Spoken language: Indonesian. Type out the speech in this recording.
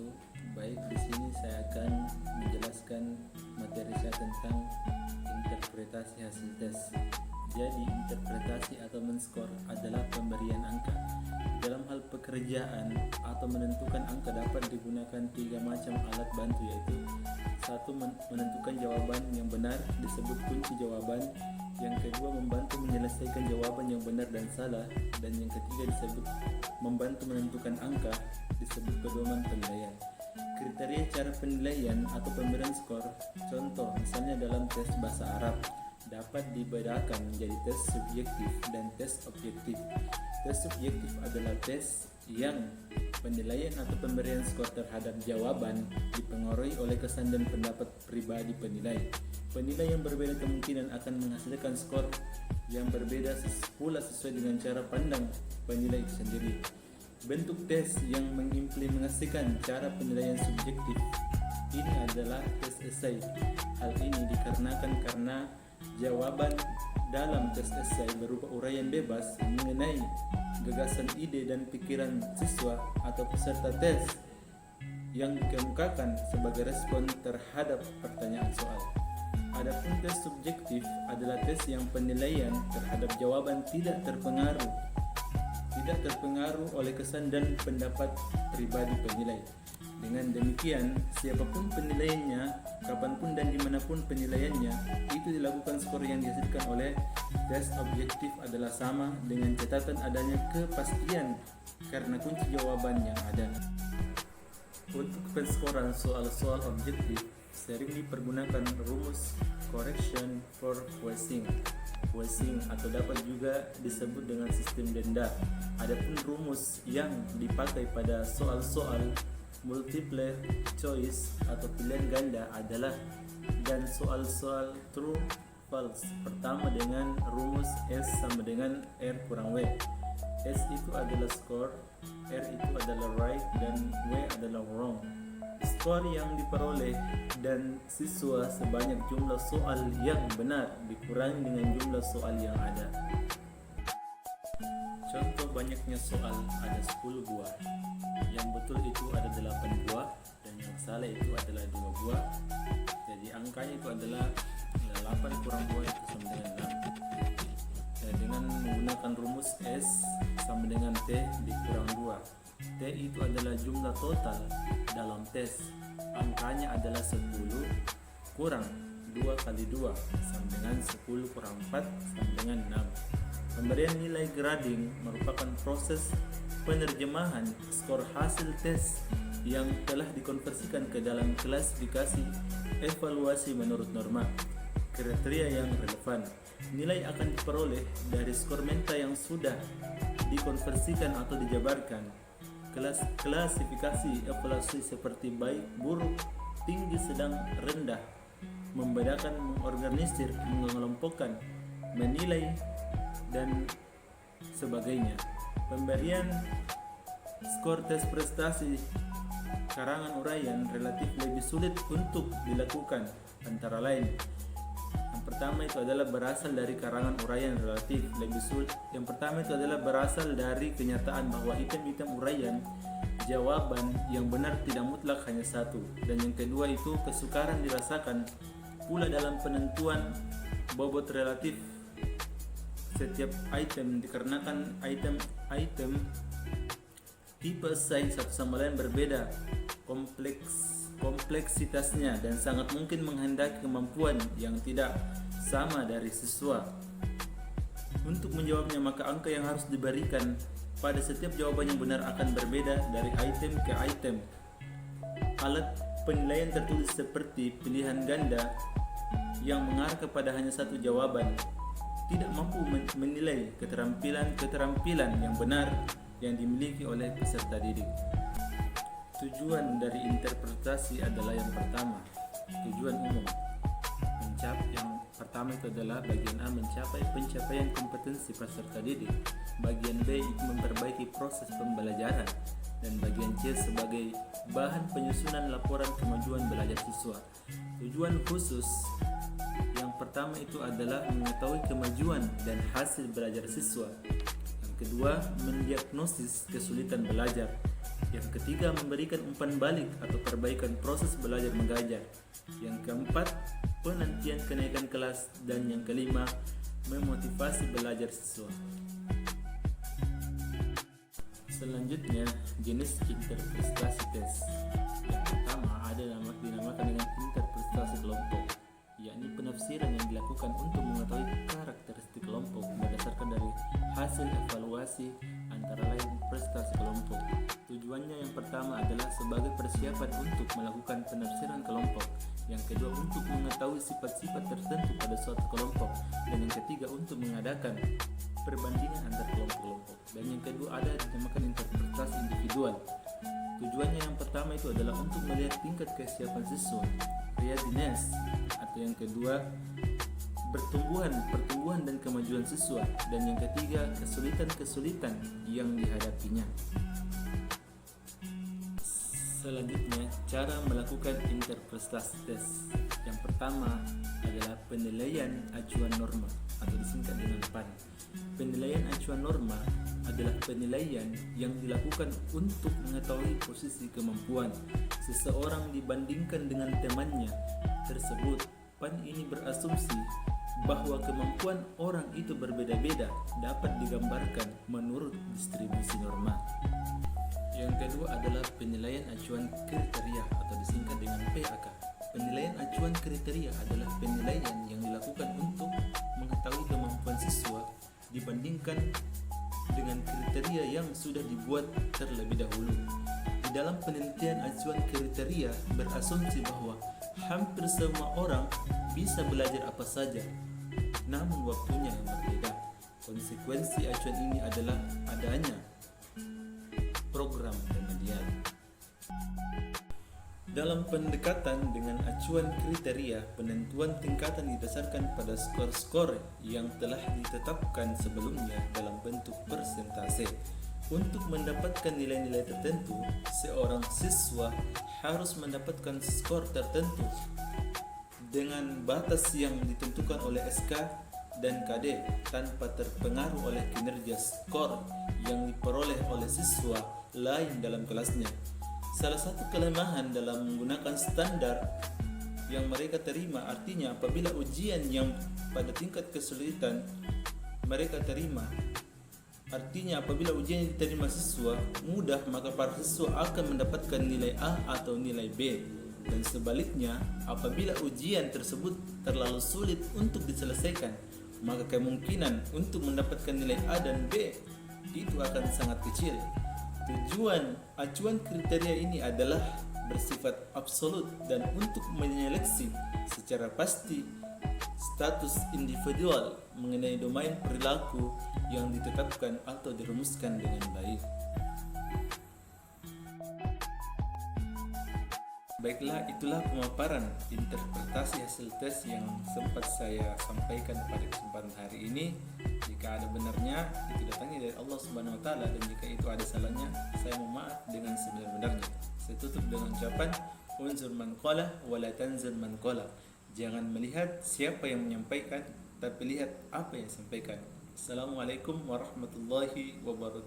wabarakatuh. Baik, di sini saya akan menjelaskan materi saya tentang interpretasi hasil tes. Jadi, interpretasi atau men-skor adalah pemberian angka. Dalam hal pekerjaan atau menentukan angka dapat digunakan 3 macam alat bantu, yaitu 1. Menentukan jawaban yang benar disebut kunci jawaban. Yang kedua, membantu menyelesaikan jawaban yang benar dan salah. Dan yang ketiga disebut membantu menentukan angka, disebut pedoman penilaian. Kriteria cara penilaian atau pemberian skor, contoh misalnya dalam tes bahasa Arab, dapat dibedakan menjadi tes subjektif dan tes objektif. Tes subjektif adalah tes yang penilaian atau pemberian skor terhadap jawaban dipengaruhi oleh kesan dan pendapat pribadi penilai. Penilai yang berbeda kemungkinan akan menghasilkan skor yang berbeda pula sesuai dengan cara pandang penilai itu sendiri. Bentuk tes yang mengimplementasikan cara penilaian subjektif ini adalah tes esai. Hal ini dikarenakan karena jawaban dalam tes esai berupa uraian bebas mengenai gagasan, ide, dan pikiran siswa atau peserta tes yang dikemukakan sebagai respon terhadap pertanyaan soal. Adapun tes subjektif adalah tes yang penilaian terhadap jawaban tidak terpengaruh oleh kesan dan pendapat pribadi penilai. Dengan demikian, siapapun penilaiannya, kapanpun dan dimanapun penilaiannya, itu dilakukan skor yang dihasilkan oleh tes objektif adalah sama dengan catatan adanya kepastian karena kunci jawaban yang ada. Untuk penskoran soal-soal objektif, sering dipergunakan rumus correction for questioning atau dapat juga disebut dengan sistem denda. Adapun rumus yang dipakai pada soal-soal multiple choice atau pilihan ganda adalah dan soal-soal true false. Pertama dengan rumus S sama dengan R kurang W. S itu adalah score, R itu adalah right, dan W adalah wrong. Skor yang diperoleh dan siswa sebanyak jumlah soal yang benar dikurangi dengan jumlah soal yang ada. Contoh banyaknya soal ada 10 buah. Yang betul itu ada 8 buah dan yang salah itu adalah 2 buah. Jadi angkanya itu adalah 8 kurang 2 itu sama dengan 6. Dengan menggunakan rumus S sama dengan T dikurang 2. T itu adalah jumlah total dalam tes. Angkanya adalah 10 kurang 2 kali 2 sama dengan 10 kurang 4 sama dengan 6. Pemberian nilai grading merupakan proses penerjemahan skor hasil tes yang telah dikonversikan ke dalam klasifikasi evaluasi menurut norma. Kriteria yang relevan. Nilai akan diperoleh dari skor menta yang sudah dikonversikan atau dijabarkan. Klasifikasi evaluasi seperti baik, buruk, tinggi, sedang, rendah, membedakan, mengorganisir, mengelompokkan, menilai, dan sebagainya. Pemberian skor tes prestasi karangan uraian relatif lebih sulit untuk dilakukan, antara lain. Yang pertama itu adalah berasal dari karangan uraian relatif lebih sulit. Yang pertama itu adalah berasal dari kenyataan bahwa item-item uraian jawaban yang benar tidak mutlak hanya satu. Dan yang kedua itu kesukaran dirasakan pula dalam penentuan bobot relatif setiap item dikarenakan item tipe esai satu sama lain berbeda kompleksitasnya dan sangat mungkin menghendaki kemampuan yang tidak sama dari siswa. Untuk menjawabnya, maka angka yang harus diberikan pada setiap jawaban yang benar akan berbeda dari item ke item. Alat penilaian tertulis seperti pilihan ganda yang mengarah kepada hanya satu jawaban tidak mampu menilai keterampilan yang benar yang dimiliki oleh peserta didik. Tujuan dari interpretasi adalah yang pertama, tujuan umum. Yang pertama itu adalah bagian A, mencapai pencapaian kompetensi peserta didik. Bagian B itu memperbaiki proses pembelajaran, dan bagian C sebagai bahan penyusunan laporan kemajuan belajar siswa. Tujuan khusus yang pertama itu adalah mengetahui kemajuan dan hasil belajar siswa. Yang kedua, mendiagnosis kesulitan belajar. Yang ketiga, memberikan umpan balik atau perbaikan proses belajar mengajar. Yang keempat, penantian kenaikan kelas. Dan yang kelima, memotivasi belajar siswa. Selanjutnya, jenis interpretasi tes. Yang pertama dinamakan dengan interpretasi kelompok, yakni penafsiran yang dilakukan untuk mengetahui karakteristik kelompok berdasarkan dari hasil evaluasi antara lain prestasi kelompok. Tujuannya yang pertama adalah sebagai persiapan untuk melakukan penafsiran kelompok, yang kedua untuk mengetahui sifat-sifat tertentu pada suatu kelompok, dan yang ketiga untuk mengadakan perbandingan antar kelompok-kelompok, dan yang kedua ada dinamakan interpretasi individual. Tujuannya yang pertama itu adalah untuk melihat tingkat kesiapan siswa, readiness, atau yang kedua pertumbuhan dan kemajuan siswa, dan yang ketiga kesulitan yang dihadapinya. Selanjutnya, cara melakukan interpretasi tes. Yang pertama adalah penilaian acuan norma atau disingkat dengan PAN. Penilaian acuan norma adalah penilaian yang dilakukan untuk mengetahui posisi kemampuan seseorang dibandingkan dengan temannya tersebut. PAN ini berasumsi bahwa kemampuan orang itu berbeda-beda dapat digambarkan menurut distribusi norma. Yang kedua adalah penilaian acuan kriteria atau disingkat dengan PAK. Penilaian acuan kriteria adalah penilaian yang dilakukan untuk mengetahui kemampuan siswa dibandingkan dengan kriteria yang sudah dibuat terlebih dahulu. Di dalam penelitian acuan kriteria berasumsi bahwa hampir semua orang bisa belajar apa saja, namun waktunya yang berbeda. Konsekuensi acuan ini adalah adanya program remedial. Dalam pendekatan dengan acuan kriteria, penentuan tingkatan didasarkan pada skor-skor yang telah ditetapkan sebelumnya dalam bentuk persentase. Untuk mendapatkan nilai-nilai tertentu, seorang siswa harus mendapatkan skor tertentu dengan batas yang ditentukan oleh SK dan KD tanpa terpengaruh oleh kinerja skor yang diperoleh oleh siswa lain dalam kelasnya. Salah satu kelemahan dalam menggunakan standar yang mereka terima, artinya apabila ujian yang pada tingkat kesulitan mereka terima, artinya apabila ujian yang diterima siswa mudah, maka para siswa akan mendapatkan nilai A atau nilai B. Dan sebaliknya, apabila ujian tersebut terlalu sulit untuk diselesaikan, maka kemungkinan untuk mendapatkan nilai A dan B itu akan sangat kecil. Tujuan acuan kriteria ini adalah bersifat absolut dan untuk menyeleksi secara pasti status individual mengenai domain perilaku yang ditetapkan atau dirumuskan dengan baik. Baiklah, itulah pemaparan interpretasi hasil tes yang sempat saya sampaikan pada kesempatan hari ini. Jika ada benarnya, itu datangnya dari Allah Subhanahu wa taala, dan jika itu ada salahnya, saya mohon maaf dengan sebenar-benarnya. Saya tutup dengan ucapan unzur man qala wa la tanzur man qala. Jangan melihat siapa yang menyampaikan, tapi lihat apa yang disampaikan. Assalamualaikum warahmatullahi wabarakatuh.